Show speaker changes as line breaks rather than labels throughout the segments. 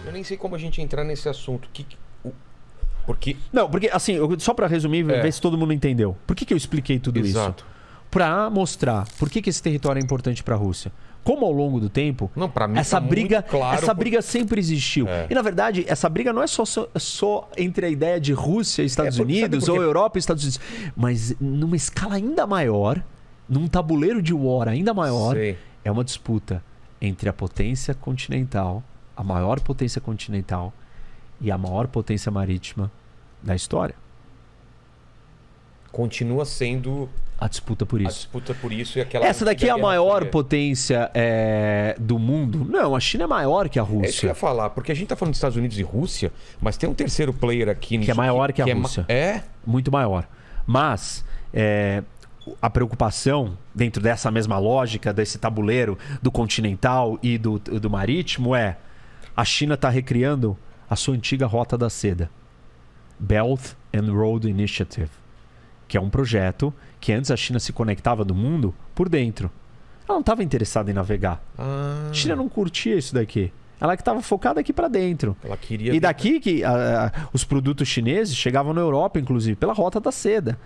Eu nem sei como a gente entrar nesse assunto. Porque...
Não, porque assim, só pra resumir, ver se todo mundo entendeu. Por que eu expliquei tudo isso? Pra mostrar por que esse território é importante pra Rússia. Como ao longo do tempo,
não, pra mim
essa
tá
briga,
muito claro,
essa briga sempre existiu. E na verdade, essa briga não é só entre a ideia de Rússia e Estados Unidos ou Europa e Estados Unidos, mas numa escala ainda maior, num tabuleiro de war ainda maior, é uma disputa entre a potência continental, a maior potência continental e a maior potência marítima da história.
Continua sendo
a disputa por isso.
A disputa por isso e aquela...
Essa daqui é a maior potência do mundo? Não, a China é maior que a Rússia.
É isso que eu ia falar, porque a gente tá falando dos Estados Unidos e Rússia, mas tem um terceiro player aqui...
Que é maior que a Rússia.
É?
Muito maior. Mas a preocupação, dentro dessa mesma lógica, desse tabuleiro do continental e do marítimo, é a China está recriando a sua antiga Rota da Seda. Belt and Road Initiative. Que é um projeto que antes a China se conectava do mundo por dentro. Ela não estava interessada em navegar. A China não curtia isso daqui. Ela que estava focada aqui para dentro.
Ela queria...
E daqui que os produtos chineses chegavam na Europa, inclusive, pela Rota da Seda.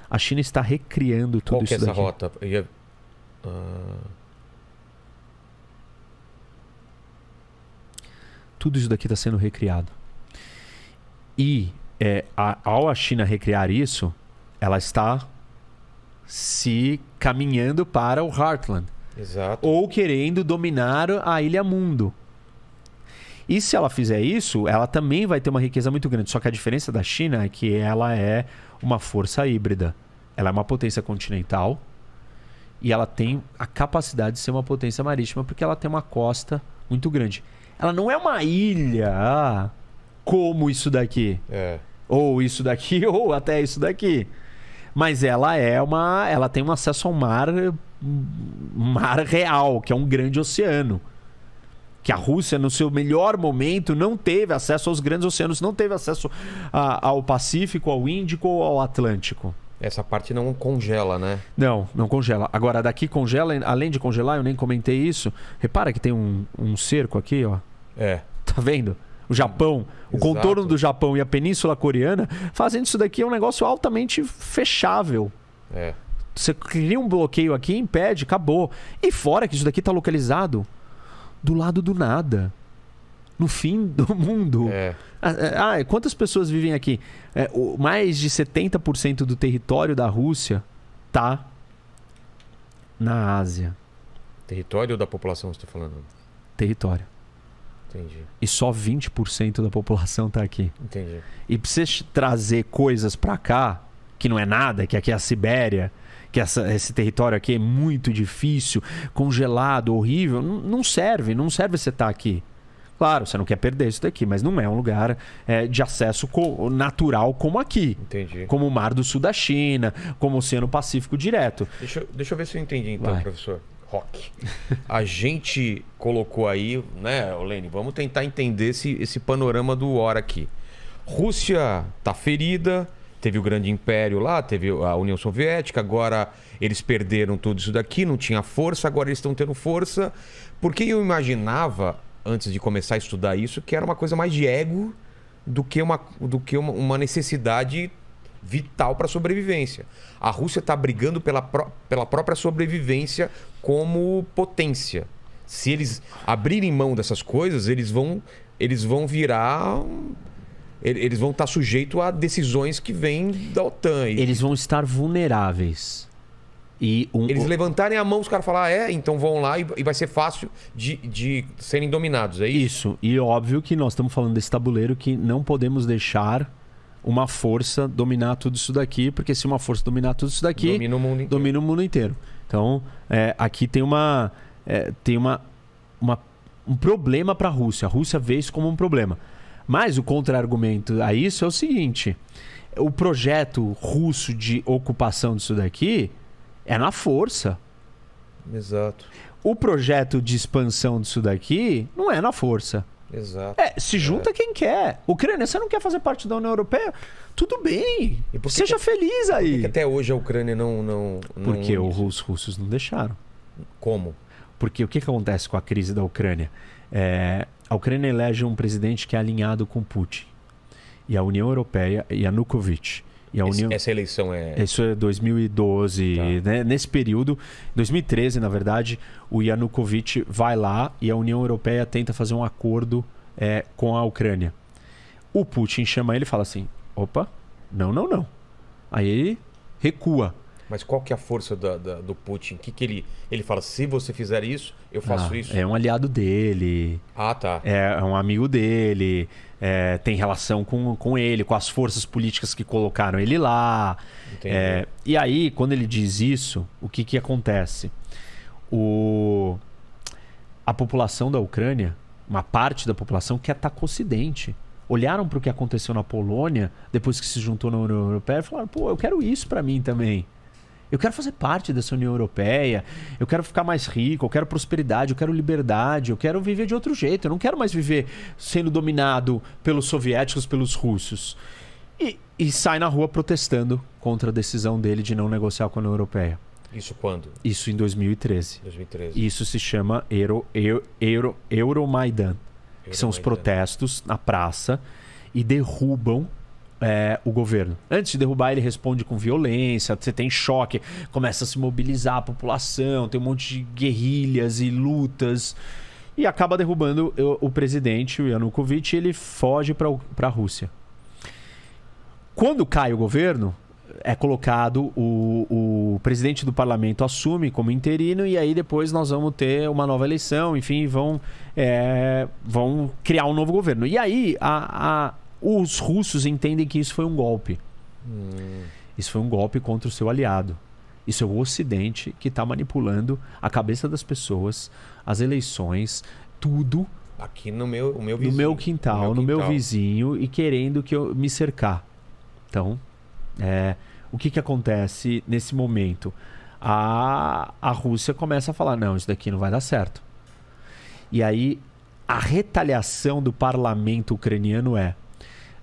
A China está recriando tudo isso daqui.
Qual que é essa rota?
Tudo isso daqui está sendo recriado. E ao a China recriar isso, ela está se caminhando para o Heartland.
Exato.
Ou querendo dominar a Ilha Mundo. E se ela fizer isso, ela também vai ter uma riqueza muito grande. Só que a diferença da China é que ela é uma força híbrida. Ela é uma potência continental e ela tem a capacidade de ser uma potência marítima porque ela tem uma costa muito grande. Ela não é uma ilha como isso daqui. Ou isso daqui, ou até isso daqui. Mas ela tem um acesso ao mar real, que é um grande oceano. Que a Rússia, no seu melhor momento, não teve acesso aos grandes oceanos, não teve acesso ao Pacífico, ao Índico ou ao Atlântico.
Essa parte não congela, né?
Não congela. Agora, daqui congela, além de congelar, eu nem comentei isso. Repara que tem um cerco aqui, ó. Tá vendo? O Japão, o contorno do Japão e a Península Coreana, fazendo isso daqui é um negócio altamente fechável. Você cria um bloqueio aqui, impede, acabou. E fora que isso daqui está localizado do lado do nada. No fim do mundo. Quantas pessoas vivem aqui? Mais de 70% do território da Rússia tá na Ásia.
Território ou da população você está falando?
Território.
Entendi.
E só 20% da população tá aqui.
Entendi.
E pra você trazer coisas pra cá, que não é nada, que aqui é a Sibéria, que esse território aqui é muito difícil, congelado, horrível, não serve você estar aqui. Claro, você não quer perder isso daqui, mas não é um lugar de acesso natural como aqui.
Entendi.
Como o Mar do Sul da China, como o Oceano Pacífico direto.
Deixa eu ver se eu entendi então, professor. Rock. A gente colocou aí, né, Lene? Vamos tentar entender esse panorama do war aqui. Rússia tá ferida, teve o grande império lá, teve a União Soviética, agora eles perderam tudo isso daqui, não tinha força, agora eles estão tendo força. Porque eu imaginava, antes de começar a estudar isso, que era uma coisa mais de ego do que uma necessidade vital para a sobrevivência. A Rússia está brigando pela própria sobrevivência como potência. Se eles abrirem mão dessas coisas, eles vão virar... Eles vão estar sujeitos a decisões que vêm da OTAN.
Eles vão estar vulneráveis.
Eles levantarem a mão, os caras falam, então vão lá e vai ser fácil de serem dominados, é isso?
Isso. E óbvio que nós estamos falando desse tabuleiro que não podemos deixar uma força dominar tudo isso daqui, porque se uma força dominar tudo isso daqui, domina o mundo inteiro. Então, aqui tem um problema para a Rússia. A Rússia vê isso como um problema. Mas o contra-argumento a isso é o seguinte: o projeto russo de ocupação disso daqui é na força.
Exato.
O projeto de expansão disso daqui não é na força.
Exato.
Se junta quem quer. Ucrânia, você não quer fazer parte da União Europeia? Tudo bem. Seja feliz aí.
Por que até hoje a Ucrânia não...
Porque os russos não deixaram.
Como?
Porque o que acontece com a crise da Ucrânia? A Ucrânia elege um presidente que é alinhado com Putin. E a União Europeia, Yanukovych. E a União...
Essa eleição é...
Isso é 2012, né? Nesse período, 2013, na verdade, o Yanukovych vai lá e a União Europeia tenta fazer um acordo com a Ucrânia. O Putin chama ele e fala assim, opa, não. Aí ele recua.
Mas qual que é a força do Putin? Que ele fala, se você fizer isso, eu faço isso?
É um aliado dele.
Ah, tá.
É um amigo dele. Tem relação com ele, com as forças políticas que colocaram ele lá.
Entendi.
E aí, quando ele diz isso, o que acontece? A população da Ucrânia, uma parte da população quer estar com o Ocidente. Olharam para o que aconteceu na Polônia, depois que se juntou na União Europeia, e falaram, pô, eu quero isso para mim também. Eu quero fazer parte dessa União Europeia, eu quero ficar mais rico, eu quero prosperidade, eu quero liberdade, eu quero viver de outro jeito. Eu não quero mais viver sendo dominado pelos soviéticos, pelos russos. E sai na rua protestando contra a decisão dele de não negociar com a União Europeia.
Isso quando?
Isso em 2013.
2013.
Isso se chama Euromaidan, que são os protestos na praça e derrubam o governo. Antes de derrubar, ele responde com violência, você tem choque, começa a se mobilizar a população, tem um monte de guerrilhas e lutas e acaba derrubando o presidente, o Yanukovych, e ele foge para a Rússia. Quando cai o governo, é colocado o presidente do parlamento assume como interino e aí depois nós vamos ter uma nova eleição, enfim, vão criar um novo governo. E aí os russos entendem que isso foi um golpe. Isso foi um golpe contra o seu aliado. Isso é o Ocidente que está manipulando a cabeça das pessoas, as eleições, tudo.
Aqui no meu vizinho.
No meu quintal, no meu vizinho e querendo que eu me cercar. Então, o que acontece nesse momento? A Rússia começa a falar, não, isso daqui não vai dar certo. E aí, a retaliação do parlamento ucraniano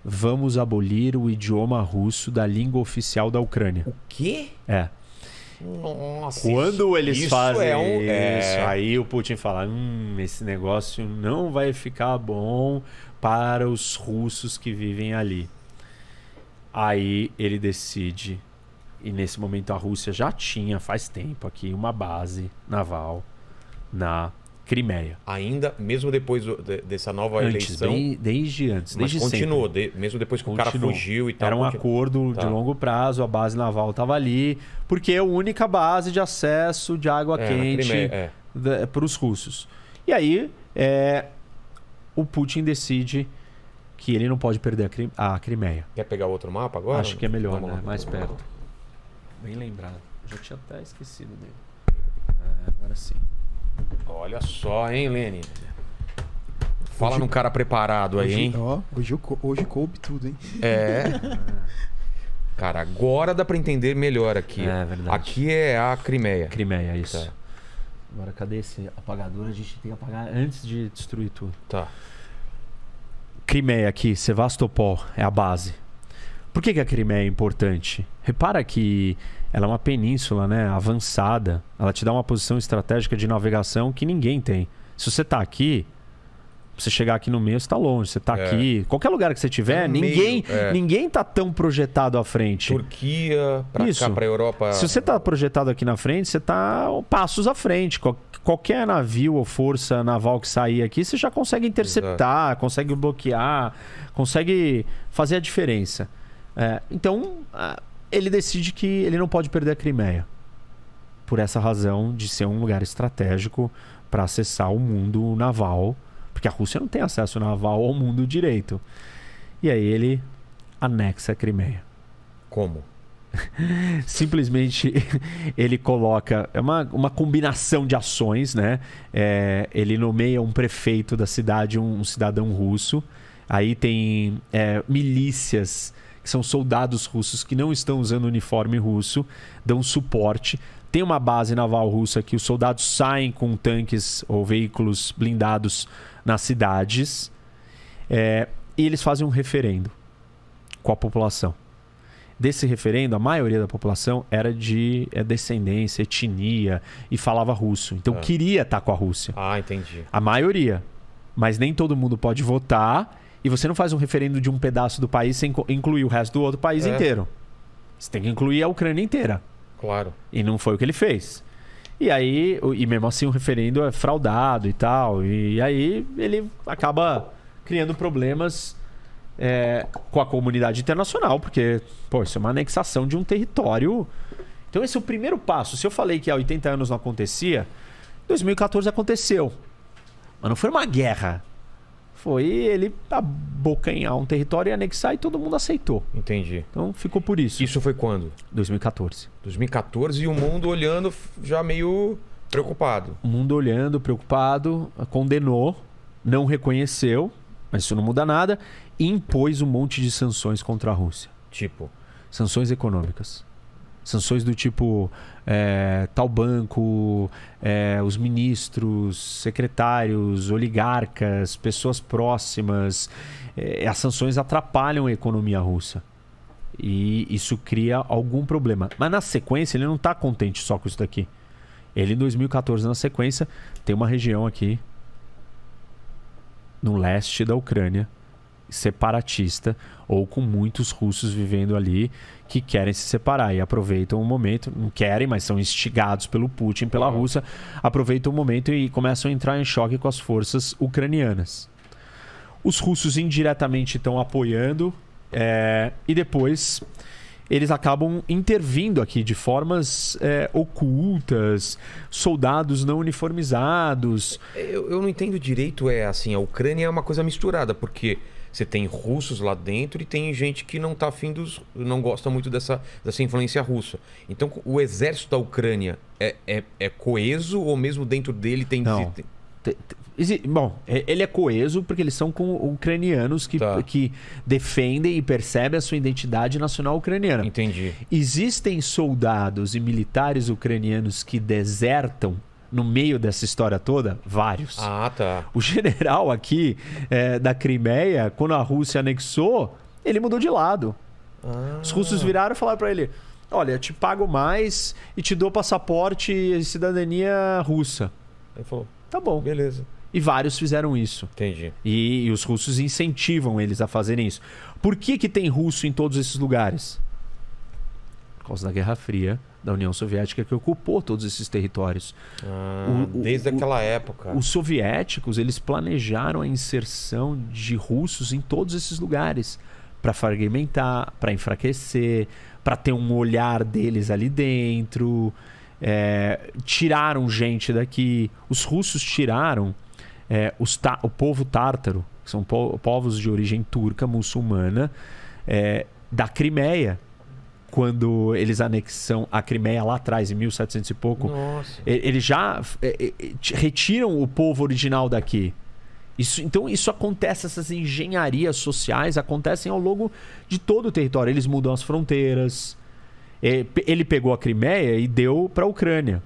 vamos abolir o idioma russo da língua oficial da Ucrânia.
O quê? Nossa.
Quando eles fazem isso, aí o Putin fala, esse negócio não vai ficar bom para os russos que vivem ali. Aí ele decide, e nesse momento a Rússia já tinha, faz tempo aqui, uma base naval na Crimeia.
Ainda, mesmo depois dessa nova eleição?
Desde antes.
Mas
desde
continuou, mesmo depois que o cara fugiu e tal.
Era um acordo de longo prazo, a base naval estava ali, porque é a única base de acesso de água quente para os russos. E aí, o Putin decide que ele não pode perder a Crimeia.
Quer pegar outro mapa agora?
Acho que é melhor, né? Mais perto. Bem lembrado. Já tinha até esquecido dele. Agora sim.
Olha só, hein, Lene? Fala num cara preparado aí, hein?
Hoje coube tudo, hein?
Cara, agora dá pra entender melhor aqui.
É verdade.
Aqui é a Crimeia.
Crimeia, isso. Tá. Agora, cadê esse apagador? A gente tem que apagar antes de destruir tudo.
Tá.
Crimeia aqui, Sevastopol, é a base. Por que a Crimeia é importante? Repara que ela é uma península, né, avançada. Ela te dá uma posição estratégica de navegação que ninguém tem. Se você está aqui, você chegar aqui no meio, você está longe. Você está aqui, qualquer lugar que você tiver, ninguém está tão projetado à frente.
Turquia, para cá, para a Europa.
Se você está projetado aqui na frente, você está passos à frente. Qualquer navio ou força naval que sair aqui, você já consegue interceptar, consegue bloquear, consegue fazer a diferença. Então, ele decide que ele não pode perder a Crimeia. Por essa razão de ser um lugar estratégico para acessar o mundo naval. Porque a Rússia não tem acesso naval ao mundo direito. E aí ele anexa a Crimeia.
Como?
Simplesmente ele coloca... É uma combinação de ações, né? Ele nomeia um prefeito da cidade, um cidadão russo. Aí tem milícias, que são soldados russos que não estão usando uniforme russo, dão suporte. Tem uma base naval russa que os soldados saem com tanques ou veículos blindados nas cidades. E eles fazem um referendo com a população. Desse referendo, a maioria da população era de descendência, etnia e falava russo. Então queria estar com a Rússia.
Ah, entendi.
A maioria. Mas nem todo mundo pode votar e você não faz um referendo de um pedaço do país sem incluir o resto do outro país inteiro. Você tem que incluir a Ucrânia inteira.
Claro.
E não foi o que ele fez. E aí, e mesmo assim o referendo é fraudado e tal. E aí ele acaba criando problemas com a comunidade internacional, porque, isso é uma anexação de um território. Então esse é o primeiro passo. Se eu falei que há 80 anos não acontecia, 2014 aconteceu. Mas não foi uma guerra. Foi ele abocanhar um território e anexar e todo mundo aceitou.
Entendi.
Então ficou por isso.
Isso foi quando?
2014.
2014 e o mundo olhando já meio preocupado.
O mundo olhando, preocupado, condenou, não reconheceu, mas isso não muda nada, e impôs um monte de sanções contra a Rússia.
Tipo?
Sanções econômicas. Sanções do tipo tal banco, os ministros, secretários, oligarcas, pessoas próximas. As sanções atrapalham a economia russa. E isso cria algum problema. Mas na sequência ele não está contente só com isso daqui. Ele em 2014, na sequência, tem uma região aqui no leste da Ucrânia, separatista, ou com muitos russos vivendo ali que querem se separar e aproveitam o momento, não querem, mas são instigados pelo Putin, pela Rússia, aproveitam o momento e começam a entrar em choque com as forças ucranianas. Os russos indiretamente estão apoiando e depois eles acabam intervindo aqui de formas ocultas, soldados não uniformizados.
Eu não entendo direito, assim, a Ucrânia é uma coisa misturada, porque você tem russos lá dentro e tem gente que não tá afim não gosta muito dessa influência russa. Então, o exército da Ucrânia é coeso ou mesmo dentro dele tem...
Não. Bom, ele é coeso porque eles são com ucranianos que defendem e percebem a sua identidade nacional ucraniana.
Entendi.
Existem soldados e militares ucranianos que desertam no meio dessa história toda? Vários.
Ah, tá.
O general aqui da Crimeia, quando a Rússia anexou, ele mudou de lado. Os russos viraram e falaram para ele: olha, te pago mais e te dou passaporte e cidadania russa.
Ele falou:
tá bom.
Beleza.
E vários fizeram isso.
Entendi.
E os russos incentivam eles a fazerem isso. Por que tem russo em todos esses lugares? Por causa da Guerra Fria da União Soviética, que ocupou todos esses territórios.
Desde aquela época.
Os soviéticos, eles planejaram a inserção de russos em todos esses lugares para fragmentar, para enfraquecer, para ter um olhar deles ali dentro. Tiraram gente daqui. Os russos tiraram o povo tártaro, que são povos de origem turca, muçulmana, da Crimeia. Quando eles anexam a Crimeia lá atrás, em 1700 e pouco, eles já retiram o povo original daqui. Então isso acontece, essas engenharias sociais acontecem ao longo de todo o território. Eles mudam as fronteiras. Ele pegou a Crimeia e deu para a Ucrânia.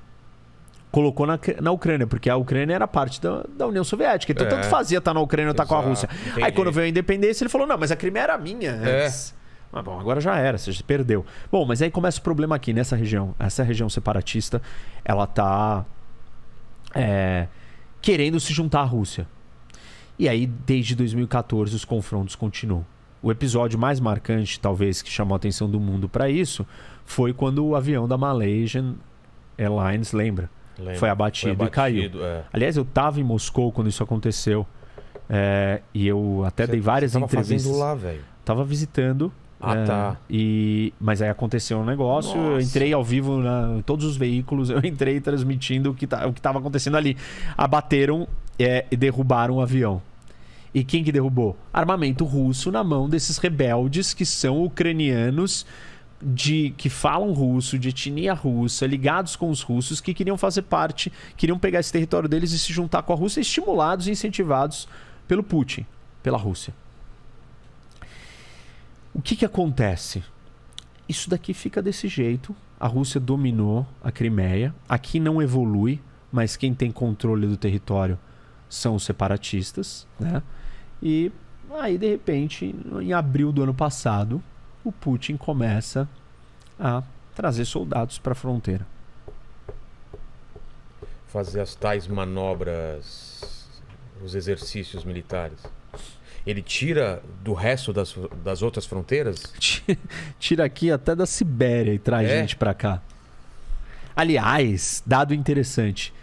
Colocou na Ucrânia, porque a Ucrânia era parte da União Soviética. Então tanto fazia estar na Ucrânia ou estar com a Rússia.
Entendi.
Aí quando veio a independência, ele falou: não, mas a Crimeia era minha antes. Mas bom, agora já era, você perdeu. Bom, mas aí começa o problema aqui nessa região. Essa região separatista, ela tá querendo se juntar à Rússia. E aí, desde 2014, os confrontos continuam. O episódio mais marcante, talvez, que chamou a atenção do mundo para isso, foi quando o avião da Malaysian Airlines, lembra? Foi abatido e caiu. Aliás, eu estava em Moscou quando isso aconteceu. E eu até dei várias entrevistas.
Fazendo lá, velho?
Tava visitando.
Tá.
Mas aí aconteceu um negócio.
Nossa.
Eu entrei ao vivo em todos os veículos. Eu entrei transmitindo o que estava acontecendo ali. Abateram e derrubaram o avião. E quem que derrubou? Armamento russo na mão desses rebeldes que são ucranianos, que falam russo, de etnia russa, ligados com os russos, que queriam fazer parte, queriam pegar esse território deles e se juntar com a Rússia, estimulados e incentivados pelo Putin, pela Rússia. O que acontece? Isso daqui fica desse jeito. A Rússia dominou a Crimeia. Aqui não evolui, mas quem tem controle do território são os separatistas, né? E aí, de repente, em abril do ano passado, o Putin começa a trazer soldados para a fronteira.
Fazer as tais manobras os exercícios militares? Ele tira do resto das outras fronteiras?
Tira aqui até da Sibéria e traz gente pra cá. Aliás, dado interessante.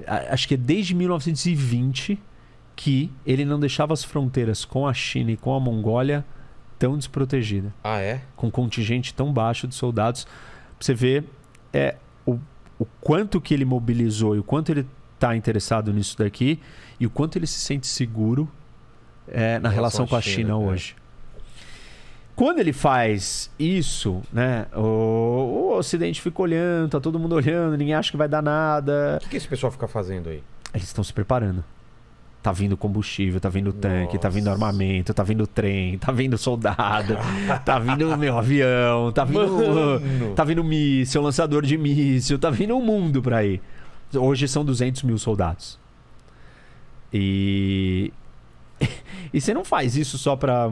Acho que é desde 1920 que ele não deixava as fronteiras com a China e com a Mongólia tão desprotegidas.
Ah, é?
Com um contingente tão baixo de soldados. Pra você ver o quanto que ele mobilizou e o quanto ele está interessado nisso daqui e o quanto ele se sente seguro na relação com a China hoje. Quando ele faz isso, né, o Ocidente fica olhando, tá todo mundo olhando, ninguém acha que vai dar nada.
O que esse pessoal fica fazendo aí?
Eles estão se preparando. Tá vindo combustível, tá vindo tanque, tá vindo armamento, tá vindo trem, tá vindo soldado, tá vindo avião, tá vindo míssil, lançador de míssil, tá vindo um mundo pra aí. Hoje são 200 mil soldados. E você não faz isso só pra...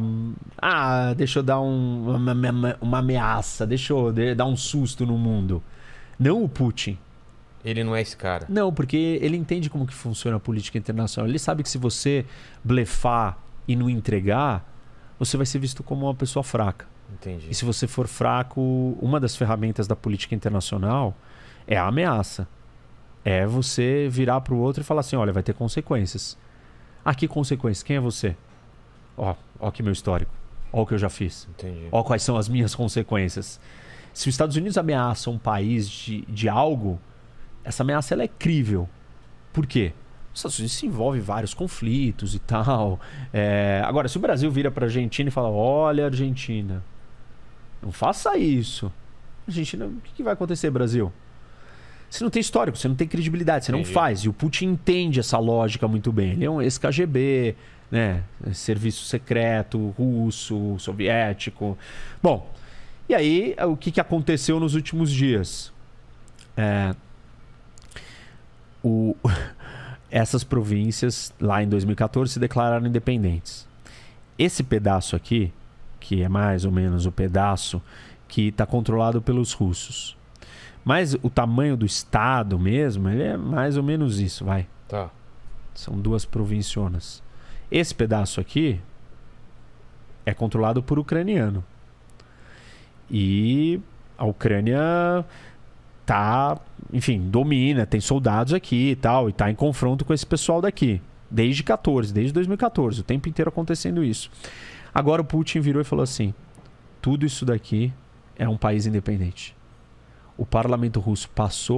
deixa eu dar uma ameaça, deixa eu dar um susto no mundo. Não o Putin.
Ele não é esse cara.
Não, porque ele entende como que funciona a política internacional. Ele sabe que se você blefar e não entregar, você vai ser visto como uma pessoa fraca.
Entendi.
E se você for fraco, uma das ferramentas da política internacional é a ameaça. É você virar para o outro e falar assim, olha, vai ter consequências. Que consequências? Quem é você? Ó aqui meu histórico. Ó o que eu já fiz.
Entendi.
Ó quais são as minhas consequências. Se os Estados Unidos ameaçam um país de algo, essa ameaça ela é crível. Por quê? Os Estados Unidos se envolve em vários conflitos e tal. Agora, se o Brasil vira para a Argentina e fala, olha, Argentina, não faça isso. Argentina, o que vai acontecer, Brasil? Você não tem histórico, você não tem credibilidade, você não faz. E o Putin entende essa lógica muito bem. Ele é um ex-KGB, né? Serviço secreto, russo, soviético. Bom, e aí o que aconteceu nos últimos dias? Essas províncias, lá em 2014, se declararam independentes. Esse pedaço aqui, que é mais ou menos o pedaço que está controlado pelos russos. Mas o tamanho do estado mesmo, ele é mais ou menos isso, vai.
Tá.
São 2 provincionas. Esse pedaço aqui é controlado por ucraniano. E a Ucrânia domina, tem soldados aqui e tal, e tá em confronto com esse pessoal daqui. Desde 2014, o tempo inteiro acontecendo isso. Agora o Putin virou e falou assim, tudo isso daqui é um país independente. O parlamento russo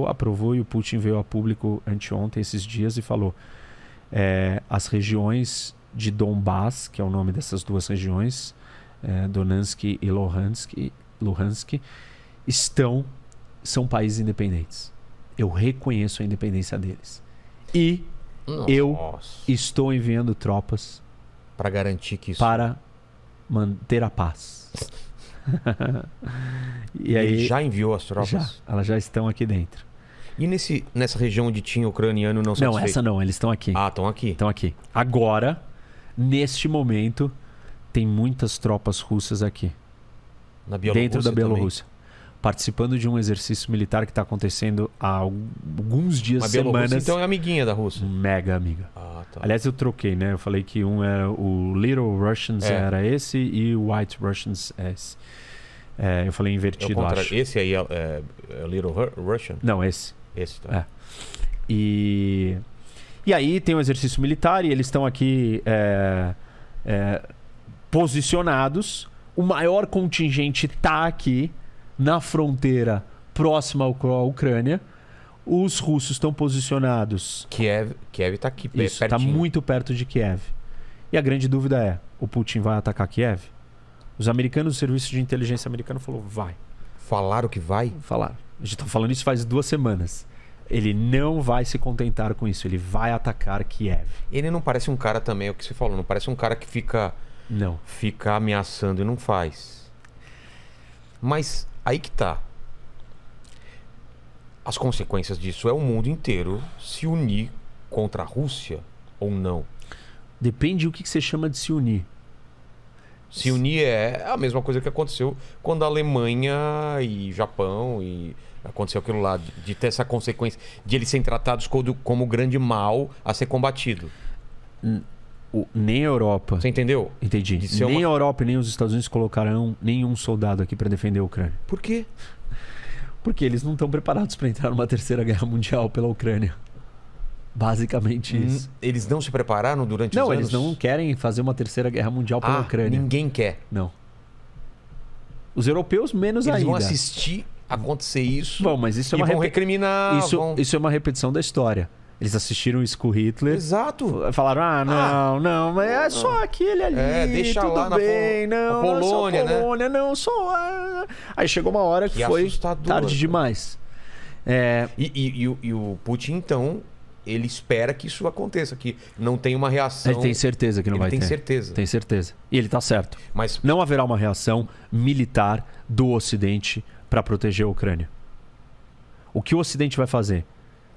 aprovou e o Putin veio a público anteontem, esses dias, e falou as regiões de Donbass, que é o nome dessas 2 regiões, Donetsk e Luhansk, são países independentes. Eu reconheço a independência deles. E eu estou enviando tropas
para garantir que isso...
Para manter a paz. E aí,
ele já enviou as tropas?
Elas já estão aqui dentro.
E nessa região onde tinha ucraniano não satisfeito?
Não, essa não, eles estão aqui.
Estão aqui?
Estão aqui. Agora, neste momento, tem muitas tropas russas aqui.
Na Bielorrússia
dentro da Bielorrússia. Participando de um exercício militar que está acontecendo há alguns dias, semanas.
Então é amiguinha da Rússia?
Mega amiga.
Tá.
Aliás, eu troquei, né? Eu falei que um era o Little Russians era esse e o White Russians é esse. Eu falei invertido, acho.
Esse aí é Little Russian?
Não, esse.
Esse, tá.
E aí tem um exercício militar e eles estão aqui posicionados. O maior contingente está aqui na fronteira próxima à Ucrânia. Os russos estão posicionados...
Kiev está aqui,
pertinho. Isso, está muito perto de Kiev. E a grande dúvida é, o Putin vai atacar Kiev? Os americanos, o serviço de inteligência americano falou, vai.
Falaram que vai?
Falaram. A gente está falando isso faz 2 semanas. Ele não vai se contentar com isso, ele vai atacar Kiev.
Ele não parece um cara também, é o que você falou, não parece um cara que fica ameaçando e não faz. Mas aí que tá. As consequências disso é o mundo inteiro se unir contra a Rússia ou não?
Depende do que você chama de se unir.
Se unir é a mesma coisa que aconteceu quando a Alemanha e Japão e aconteceu aquilo lá, de ter essa consequência de eles serem tratados como o grande mal a ser combatido.
Nem a Europa.
Você entendeu?
Entendi. Nem a Europa e nem os Estados Unidos colocarão nenhum soldado aqui para defender a Ucrânia.
Por quê?
Porque eles não estão preparados para entrar numa terceira guerra mundial pela Ucrânia. Basicamente isso.
Eles não se prepararam durante os anos?
Não, eles não querem fazer uma terceira guerra mundial pela Ucrânia.
Ninguém quer?
Não. Os europeus menos ainda.
Eles vão assistir acontecer isso.
Bom, mas isso é
vão recriminar.
Isso é uma repetição da história. Eles assistiram isso com Hitler.
Exato.
Falaram, não, mas é só aquele ali.
Deixa
tudo
lá
bem,
na Polônia,
né? Polônia, não, só. Aí chegou uma hora que foi tarde demais.
E o Putin, então, ele espera que isso aconteça, que não tem uma reação.
Ele tem certeza que não vai ter.
Ele tem certeza.
Tem certeza. E ele tá certo.
Mas
não haverá uma reação militar do Ocidente para proteger a Ucrânia. O que o Ocidente vai fazer?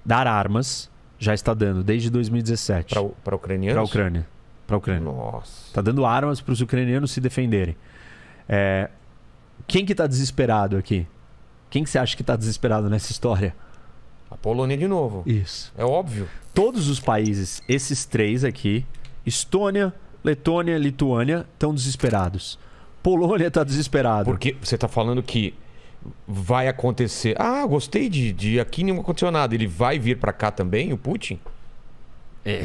Dar armas. Já está dando, desde 2017.
Para ucranianos?
Para a Ucrânia.
Nossa.
Está dando armas para os ucranianos se defenderem. Quem que está desesperado aqui? Quem que você acha que está desesperado nessa história?
A Polônia de novo.
Isso.
É óbvio.
Todos os países, esses três aqui, Estônia, Letônia, Lituânia, estão desesperados. Polônia está desesperado.
Porque você está falando que vai acontecer. Gostei de aqui não aconteceu nada. Ele vai vir para cá também, o Putin?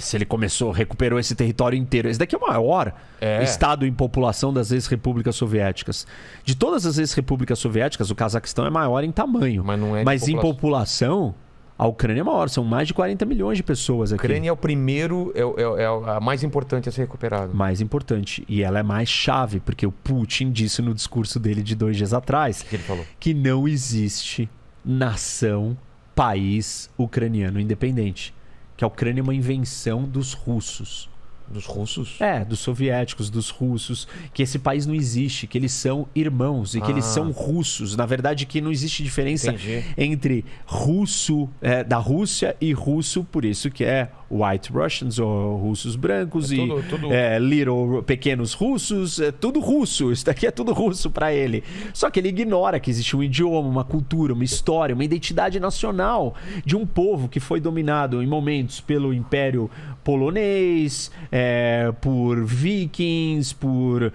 Se ele recuperou esse território inteiro. Esse daqui é o maior estado em população das ex-repúblicas soviéticas. De todas as ex-repúblicas soviéticas, o Cazaquistão é maior em tamanho.
Mas não é
Mas em população, a Ucrânia é maior. São mais de 40 milhões de pessoas aqui.
A Ucrânia é o primeiro, é a mais importante a ser recuperada.
Mais importante. E ela é mais chave, porque o Putin disse no discurso dele de 2 dias atrás
que ele falou?
Que não existe nação, país ucraniano independente. Que a Ucrânia é uma invenção dos russos.
Dos russos?
Dos soviéticos, dos russos. Que esse país não existe, que eles são irmãos e que eles são russos. Na verdade, que não existe diferença entre russo, da Rússia e russo, por isso que é White Russians, ou russos brancos, tudo... little pequenos russos, tudo russo. Isso daqui é tudo russo para ele. Só que ele ignora que existe um idioma, uma cultura, uma história, uma identidade nacional de um povo que foi dominado em momentos pelo Império Polonês, por vikings, por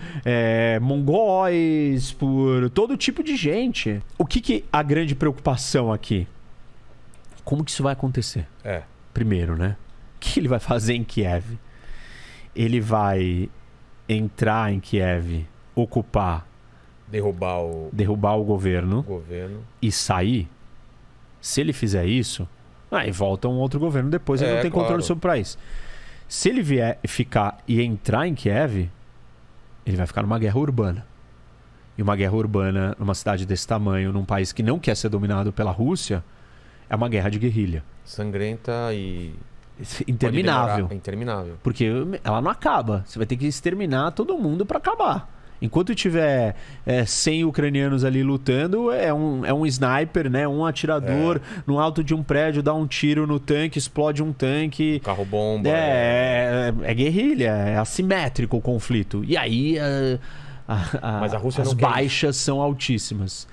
mongóis, por todo tipo de gente. O que a grande preocupação aqui? Como que isso vai acontecer? Primeiro, né? O que ele vai fazer em Kiev? Ele vai entrar em Kiev, ocupar, derrubar o governo e sair? Se ele fizer isso, aí volta um outro governo depois, ele não tem controle sobre o país. Se ele vier ficar e entrar em Kiev, ele vai ficar numa guerra urbana. E uma guerra urbana numa cidade desse tamanho, num país que não quer ser dominado pela Rússia, é uma guerra de guerrilha.
Sangrenta e...
interminável.
Interminável.
Porque ela não acaba. Você vai ter que exterminar todo mundo para acabar. Enquanto tiver 100 ucranianos ali lutando, é um sniper, né? Um atirador no alto de um prédio, dá um tiro no tanque, explode um tanque.
Carro-bomba.
É guerrilha, é assimétrico o conflito. E aí
Mas a Rússia
as baixas são altíssimas.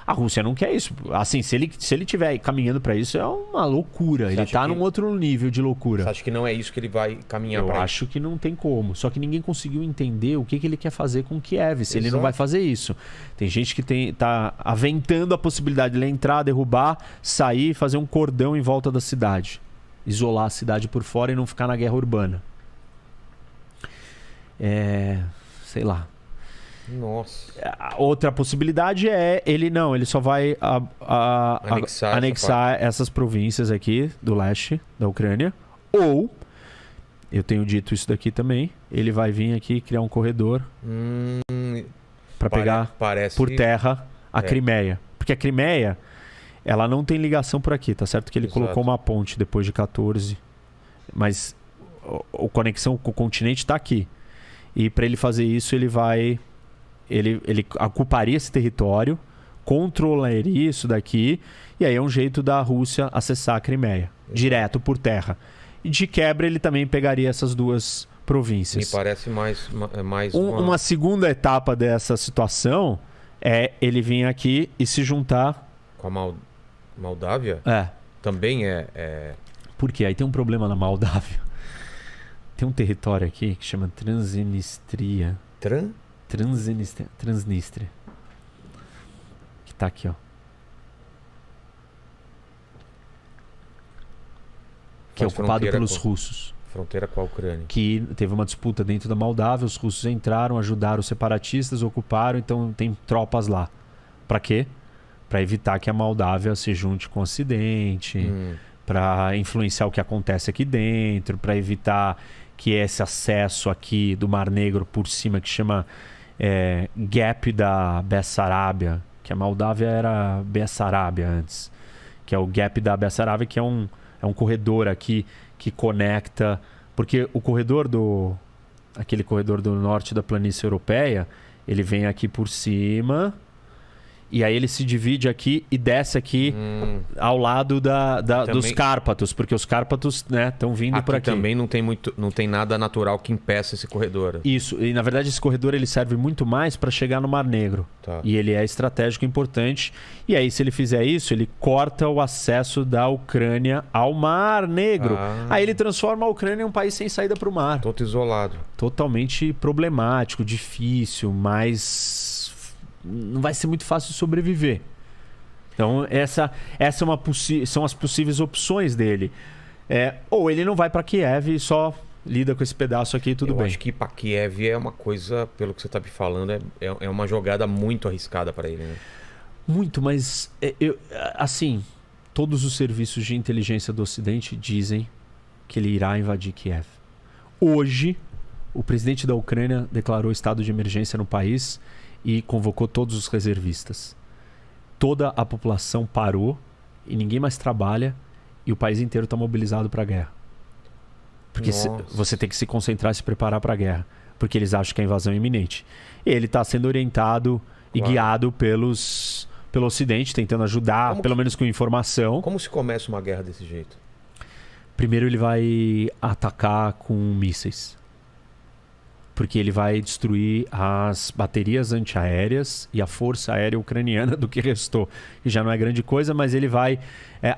A Rússia não quer isso. Assim, se ele estiver caminhando para isso, é uma loucura. Ele está num outro nível de loucura.
Você acha que não é isso que ele vai caminhar para isso?
Eu acho que não tem como. Só que ninguém conseguiu entender o que ele quer fazer com Kiev, se ele não vai fazer isso. Tem gente que tá aventando a possibilidade de ele entrar, derrubar, sair, fazer um cordão em volta da cidade. Isolar a cidade por fora e não ficar na guerra urbana. Sei lá.
Nossa.
Outra possibilidade ele só vai anexar essas províncias aqui do leste da Ucrânia. Ou, eu tenho dito isso daqui também, ele vai vir aqui e criar um corredor para pegar por terra a Crimeia. Porque a Crimeia, ela não tem ligação por aqui, tá certo? Que ele colocou uma ponte depois de 14, mas a conexão com o continente está aqui. E para ele fazer isso, ele ocuparia esse território, controlaria isso daqui, e aí é um jeito da Rússia acessar a Crimeia, direto por terra. E de quebra ele também pegaria essas duas províncias.
Me parece mais
uma segunda etapa dessa situação é ele vir aqui e se juntar...
Com a Moldávia?
É.
Também é...
Por quê? Aí tem um problema na Moldávia. Tem um território aqui que chama Transnistria. Transnistria. Que tá aqui, ó. Que é ocupado pelos russos.
Fronteira com a Ucrânia.
Que teve uma disputa dentro da Moldávia, os russos entraram, ajudaram os separatistas, ocuparam, então tem tropas lá. Pra quê? Pra evitar que a Moldávia se junte com o Ocidente, pra influenciar o que acontece aqui dentro, pra evitar que esse acesso aqui do Mar Negro por cima, que chama Gap da Bessarábia, que a Moldávia era Bessarábia antes, que é o Gap da Bessarábia, que é um corredor aqui que conecta, porque o corredor aquele corredor do norte da planície europeia, ele vem aqui por cima e aí ele se divide aqui e desce aqui ao lado dos Cárpatos, porque os Cárpatos, né, estão vindo por aqui.
Também não tem nada natural que impeça esse corredor.
Isso, e na verdade esse corredor ele serve muito mais para chegar no Mar Negro.
Tá.
E ele é estratégico importante. E aí se ele fizer isso, ele corta o acesso da Ucrânia ao Mar Negro. Aí ele transforma a Ucrânia em um país sem saída para o mar.
Todo isolado.
Totalmente problemático, difícil, mas não vai ser muito fácil de sobreviver. Então essa são as possíveis opções dele. Ou ele não vai para Kiev e só lida com esse pedaço aqui e tudo bem.
Eu acho que para Kiev é uma coisa, pelo que você está me falando, é uma jogada muito arriscada para ele, né?
Muito, mas assim, todos os serviços de inteligência do Ocidente dizem que ele irá invadir Kiev. Hoje, o presidente da Ucrânia declarou estado de emergência no país e convocou todos os reservistas. Toda a população parou e ninguém mais trabalha e o país inteiro está mobilizado para a guerra. Porque você tem que se concentrar e se preparar para a guerra, porque eles acham que a invasão é iminente. E ele está sendo orientado e guiado pelo Ocidente, tentando ajudar, pelo menos com informação.
Como se começa uma guerra desse jeito?
Primeiro ele vai atacar com mísseis. Porque ele vai destruir as baterias antiaéreas e a força aérea ucraniana do que restou. Que já não é grande coisa, mas ele vai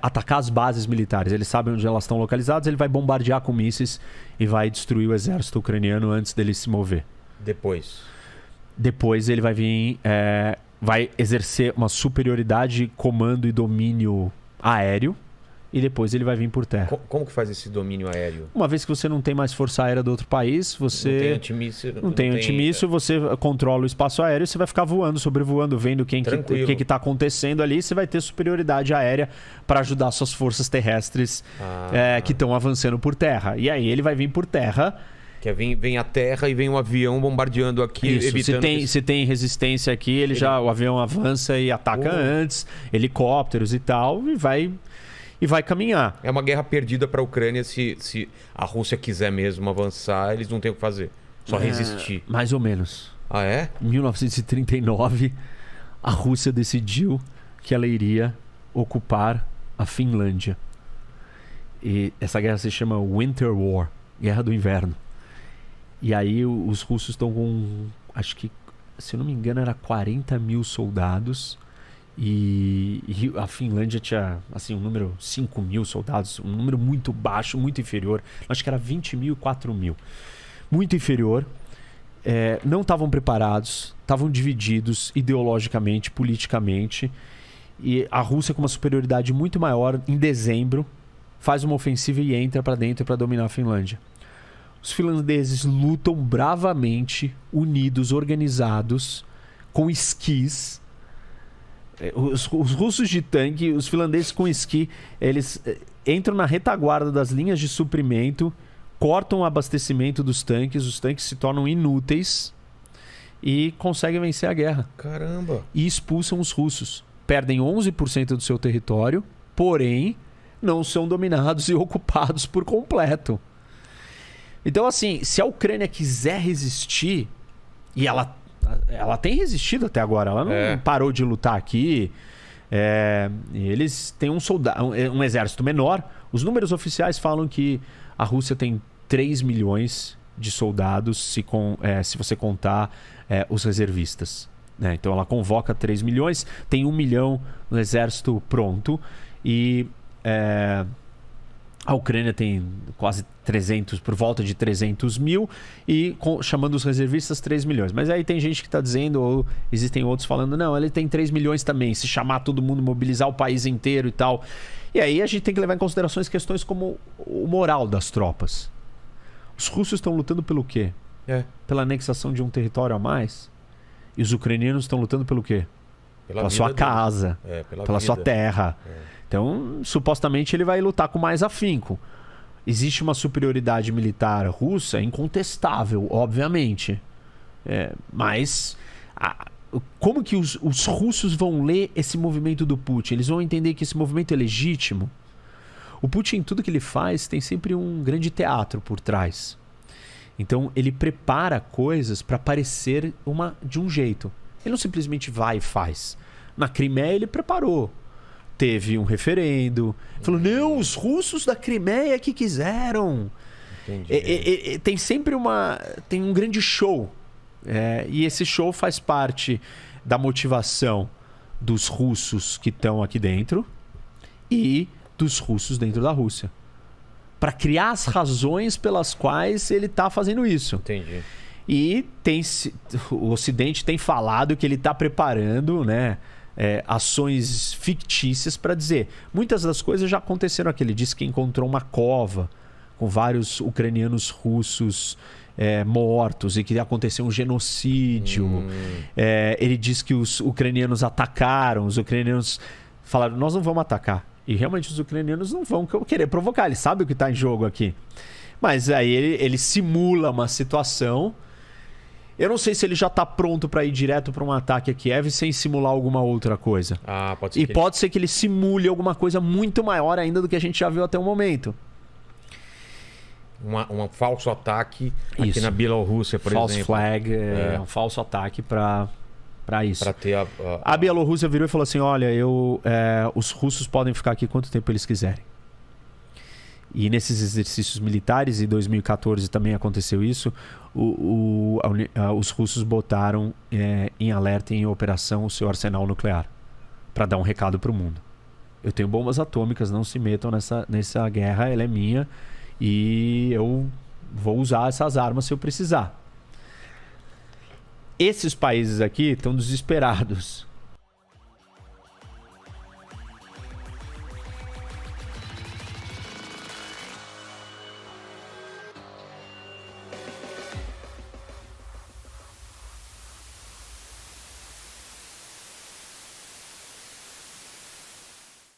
atacar as bases militares. Ele sabe onde elas estão localizadas, ele vai bombardear com mísseis e vai destruir o exército ucraniano antes dele se mover. Depois ele vai vir... vai exercer uma superioridade de comando e domínio aéreo. E depois ele vai vir por terra.
Como que faz esse domínio aéreo?
Uma vez que você não tem mais força aérea do outro país, você...
Não tem antimíssil.
Não tem antimíssil, você controla o espaço aéreo, você vai ficar voando, sobrevoando, vendo o que está acontecendo ali, você vai ter superioridade aérea para ajudar suas forças terrestres que estão avançando por terra. E aí ele vai vir por terra...
Que vem a terra e vem um avião bombardeando aqui, evitando...
Se tem resistência aqui, o avião avança e ataca antes, helicópteros e tal, e vai caminhar.
É uma guerra perdida para a Ucrânia. Se a Rússia quiser mesmo avançar, eles não têm o que fazer. Só resistir.
Mais ou menos.
Ah, é?
Em 1939, a Rússia decidiu que ela iria ocupar a Finlândia. E essa guerra se chama Winter War, Guerra do Inverno. E aí os russos estão com, acho que, se eu não me engano, era 40 mil soldados. E a Finlândia tinha assim, um número 5 mil soldados, um número muito baixo, muito inferior. Acho que era 20 mil e 4 mil. Muito inferior. Não estavam preparados, estavam divididos ideologicamente, politicamente. E a Rússia, com uma superioridade muito maior, em dezembro, faz uma ofensiva e entra para dentro para dominar a Finlândia. Os finlandeses lutam bravamente, unidos, organizados, com esquis. Os russos de tanque, os finlandeses com esqui, eles entram na retaguarda das linhas de suprimento, cortam o abastecimento dos tanques, os tanques se tornam inúteis e conseguem vencer a guerra.
Caramba!
E expulsam os russos. Perdem 11% do seu território, porém não são dominados e ocupados por completo. Então, assim, se a Ucrânia quiser resistir, e ela tem resistido até agora, ela não parou de lutar aqui. Eles têm um exército menor. Os números oficiais falam que a Rússia tem 3 milhões de soldados, se você contar os reservistas. Né? Então ela convoca 3 milhões, tem 1 milhão no exército pronto. E A Ucrânia tem quase 300, por volta de 300 mil, e chamando os reservistas 3 milhões. Mas aí tem gente que está dizendo, ou existem outros falando, não, ele tem 3 milhões também, se chamar todo mundo, mobilizar o país inteiro e tal. E aí a gente tem que levar em consideração questões como o moral das tropas. Os russos estão lutando pelo quê? Pela anexação de um território a mais? E os ucranianos estão lutando pelo quê? Pela sua casa, pela sua terra. Então, supostamente, ele vai lutar com mais afinco. Existe uma superioridade militar russa incontestável, obviamente. Mas como que os russos vão ler esse movimento do Putin? Eles vão entender que esse movimento é legítimo? O Putin, tudo que ele faz, tem sempre um grande teatro por trás. Então, ele prepara coisas para parecer de um jeito. Ele não simplesmente vai e faz. Na Crimeia, ele preparou. Teve um referendo. Falou, não, os russos da Crimeia que quiseram. Tem sempre tem um grande show. E esse show faz parte da motivação dos russos que estão aqui dentro e dos russos dentro da Rússia. Para criar as razões pelas quais ele está fazendo isso.
Entendi.
E o Ocidente tem falado que ele está preparando, né? Ações fictícias para dizer. Muitas das coisas já aconteceram aqui. Ele disse que encontrou uma cova com vários ucranianos russos mortos e que aconteceu um genocídio. Ele disse que os ucranianos atacaram. Os ucranianos falaram, nós não vamos atacar. E realmente os ucranianos não vão querer provocar. Eles sabem o que está em jogo aqui. Mas aí ele simula uma situação. Eu não sei se ele já está pronto para ir direto para um ataque a Kiev sem simular alguma outra coisa.
Pode ser.
Pode ser que ele simule alguma coisa muito maior ainda do que a gente já viu até o momento.
Um falso ataque aqui na Bielorrússia, por exemplo.
False flag, um falso ataque para isso.
Para ter
a Bielorrússia virou e falou assim, olha, os russos podem ficar aqui quanto tempo eles quiserem. E nesses exercícios militares, em 2014 também aconteceu isso, os russos botaram em alerta e em operação o seu arsenal nuclear para dar um recado para o mundo. Eu tenho bombas atômicas, não se metam nessa guerra, ela é minha e eu vou usar essas armas se eu precisar. Esses países aqui estão desesperados.